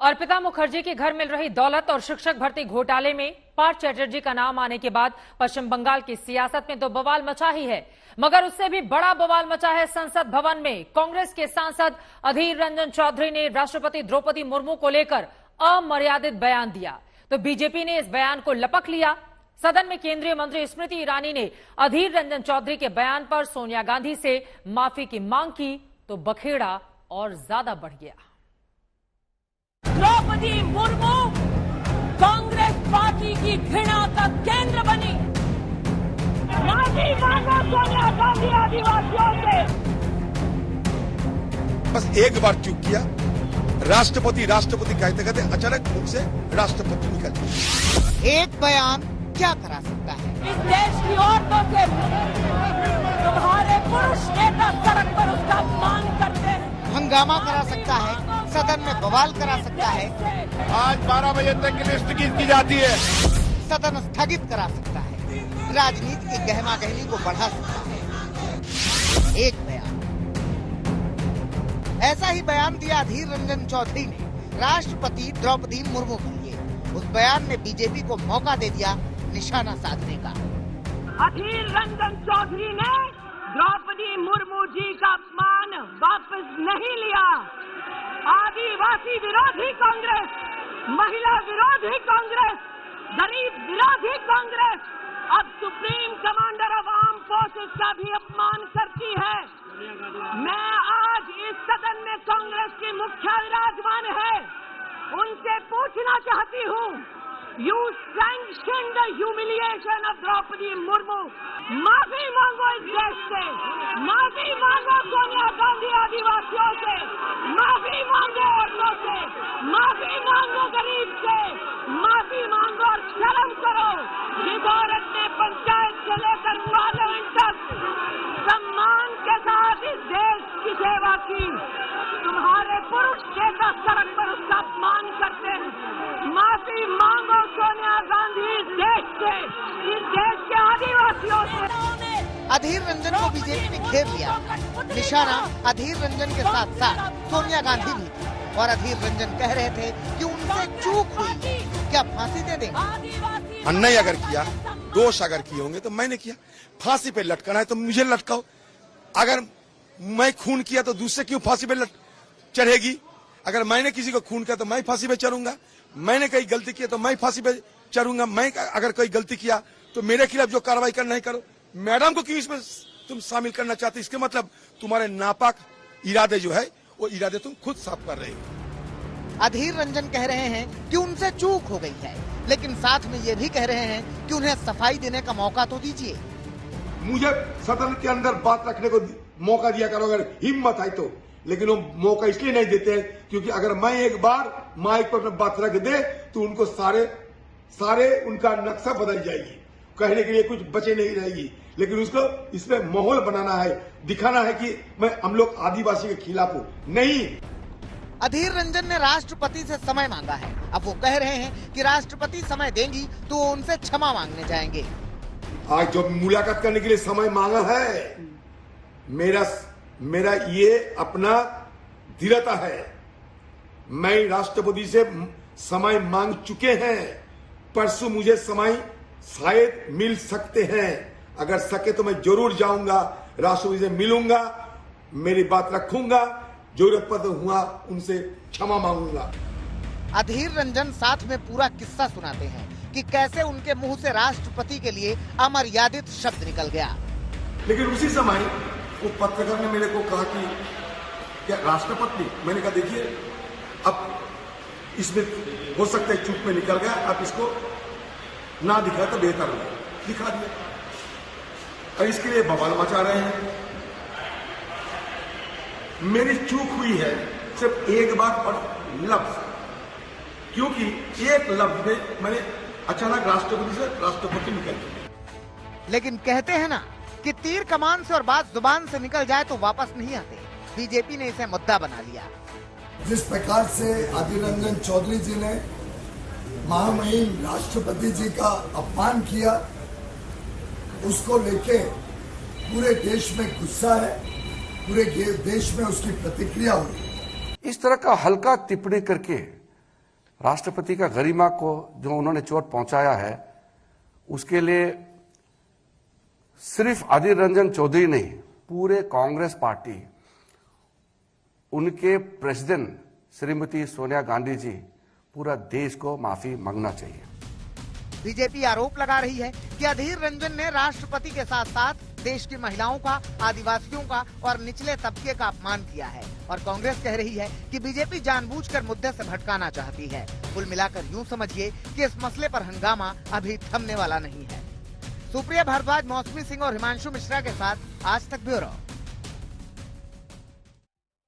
अर्पिता मुखर्जी के घर मिल रही दौलत और शिक्षक भर्ती घोटाले में पार्थ चैटर्जी का नाम आने के बाद पश्चिम बंगाल की सियासत में तो बवाल मचा ही है, मगर उससे भी बड़ा बवाल मचा है संसद भवन में। कांग्रेस के सांसद अधीर रंजन चौधरी ने राष्ट्रपति द्रौपदी मुर्मू को लेकर अमर्यादित बयान दिया, तो बीजेपी ने इस बयान को लपक लिया। सदन में केंद्रीय मंत्री स्मृति ईरानी ने अधीर रंजन चौधरी के बयान पर सोनिया गांधी से माफी की मांग की, तो बखेड़ा और ज्यादा बढ़ गया। द्रौपदी मुर्मू कांग्रेस पार्टी की घृणा का केंद्र बनी। माफी मांगो सोनिया गांधी आदिवासियों से। बस एक बार चूक किया, राष्ट्रपति राष्ट्रपति कहते कहते अचानक मुख से राष्ट्रपति निकल गया। एक बयान क्या करा सकता है? इस देश की औरतों से तुम्हारे पुरुष नेता सड़क पर उसका अपमान करते हैं। हंगामा करा सकता है, सदन में बवाल करा सकता है। आज 12 बजे तक की लिस्ट की जाती है। सदन स्थगित करा सकता है, राजनीति की गहमा गहमी को बढ़ा सकता है। एक बयान, ऐसा ही बयान दिया अधीर रंजन चौधरी ने राष्ट्रपति द्रौपदी मुर्मू के लिए। उस बयान ने बीजेपी को मौका दे दिया निशाना साधने का। अधीर रंजन चौधरी ने द्रौपदी मुर्मू जी का अपमान वापस नहीं लिया। आदिवासी विरोधी कांग्रेस, महिला विरोधी कांग्रेस, गरीब विरोधी कांग्रेस अब supreme commander of arm forces का भी अपमान करती है। मैं आज इस सदन में कांग्रेस की मुखिया विराजमान है, उनसे पूछना चाहती हूँ, you sanction the humiliation of Draupadi Murmu. माफी मांगो इस देश से, माफी मांगो सोनिया गांधी आदिवासियों से, माफी मांगो औरतों से, माफी मांगो गरीब से, माफी मांगो और शर्म करो। जिस औरत ने पंचायत से लेकर पार्लियामेंट तक सम्मान के साथ इस देश की सेवा की, तुम्हारे पुरुष नेता सड़क पर उसका अपमान करते हैं। माफी मांगो सोनिया गांधी इस देश से, इस देश के आदिवासियों से। अधीर रंजन को बीजेपी ने घेर लिया। निशाना अधीर रंजन के साथ साथ सोनिया गांधी भी थी और अधीर रंजन कह रहे थे कि उनसे चूक हुई, क्या फांसी दे देंगे? अन्याय अगर किया, दोष अगर किए होंगे तो मैंने किया। फांसी पे लटकाना है तो मुझे लटकाओ। अगर मैं खून किया तो दूसरे क्यों फांसी पे चढ़ेगी? अगर मैंने किसी को खून किया तो मैं फांसी पे चढ़ूंगा। मैंने कहीं गलती की तो मैं फांसी पे चढ़ूंगा। मैं अगर कोई गलती किया तो मेरे खिलाफ जो कार्रवाई करना है करो। मैडम को क्यों इसमें तुम शामिल करना चाहते? इसके मतलब तुम्हारे नापाक इरादे जो है वो इरादे तुम खुद साफ कर रहे हो। अधीर रंजन कह रहे हैं कि उनसे चूक हो गई है, लेकिन साथ में ये भी कह रहे हैं कि उन्हें सफाई देने का मौका तो दीजिए। मुझे सदन के अंदर बात रखने को मौका दिया करो अगर हिम्मत है तो। लेकिन वो मौका इसलिए नहीं देते हैं क्योंकि अगर मैं एक बार माइक पर बात रख दे तो उनको सारे उनका नक्शा बदल जाएगी, कहने के लिए कुछ बचे नहीं रहेगी। लेकिन उसको इसमें माहौल बनाना है, दिखाना है कि हम लोग आदिवासी के खिलाफ हूं। नहीं, अधीर रंजन ने राष्ट्रपति से समय मांगा है। अब वो कह रहे हैं कि राष्ट्रपति समय देंगी तो वो उनसे क्षमा मांगने जाएंगे। आज जो मुलाकात करने के लिए समय मांगा है, मेरा ये अपना दृढ़ता है। मैं राष्ट्रपति से समय मांग चुके हैं। परसों मुझे समय शायद मिल सकते हैं। अगर सके तो मैं जरूर जाऊंगा, राष्ट्रपति से मिलूंगा, मेरी बात रखूंगा, जरूरत पर हुआ उनसे क्षमा मांगूंगा। अधीर रंजन साथ में पूरा किस्सा सुनाते हैं कि कैसे उनके मुंह से राष्ट्रपति के लिए अमर्यादित शब्द निकल गया। लेकिन उसी समय वो पत्रकार ने मेरे को कहा कि क्या राष्ट्रपति? मैंने कहा देखिए, अब इसमें हो सकता है चूक में निकल गया, आप इसको ना दिखाए तो बेहतर होगा। दिखा दिया और इसके लिए बवाल मचा रहे हैं। मेरी चूक हुई है सिर्फ एक बात और लफ्ज, क्योंकि एक लफ्ज में मैंने अचानक राष्ट्रपति से राष्ट्रपति निकल गया। लेकिन कहते हैं ना कि तीर कमान से और बात जुबान से निकल जाए तो वापस नहीं आते। बीजेपी ने इसे मुद्दा बना लिया। जिस प्रकार से अधीर रंजन चौधरी जी ने महामहिम राष्ट्रपति जी का अपमान किया, उसको लेके पूरे देश में गुस्सा है, पूरे देश में उसकी प्रतिक्रिया हुई। इस तरह का हल्का टिप्पणी करके राष्ट्रपति का गरिमा को जो उन्होंने चोट पहुंचाया है, उसके लिए सिर्फ अधीर रंजन चौधरी नहीं, पूरे कांग्रेस पार्टी, उनके प्रेसिडेंट श्रीमती सोनिया गांधी जी, पूरा देश को माफी मांगना चाहिए। बीजेपी आरोप लगा रही है कि अधीर रंजन ने राष्ट्रपति के साथ साथ देश की महिलाओं का, आदिवासियों का और निचले तबके का अपमान किया है, और कांग्रेस कह रही है कि बीजेपी जानबूझकर मुद्दे से भटकाना चाहती है। कुल मिलाकर यूं समझिए कि इस मसले पर हंगामा अभी थमने वाला नहीं है। सुप्रिया भारद्वाज, मौसमी सिंह और हिमांशु मिश्रा के साथ आज तक ब्यूरो।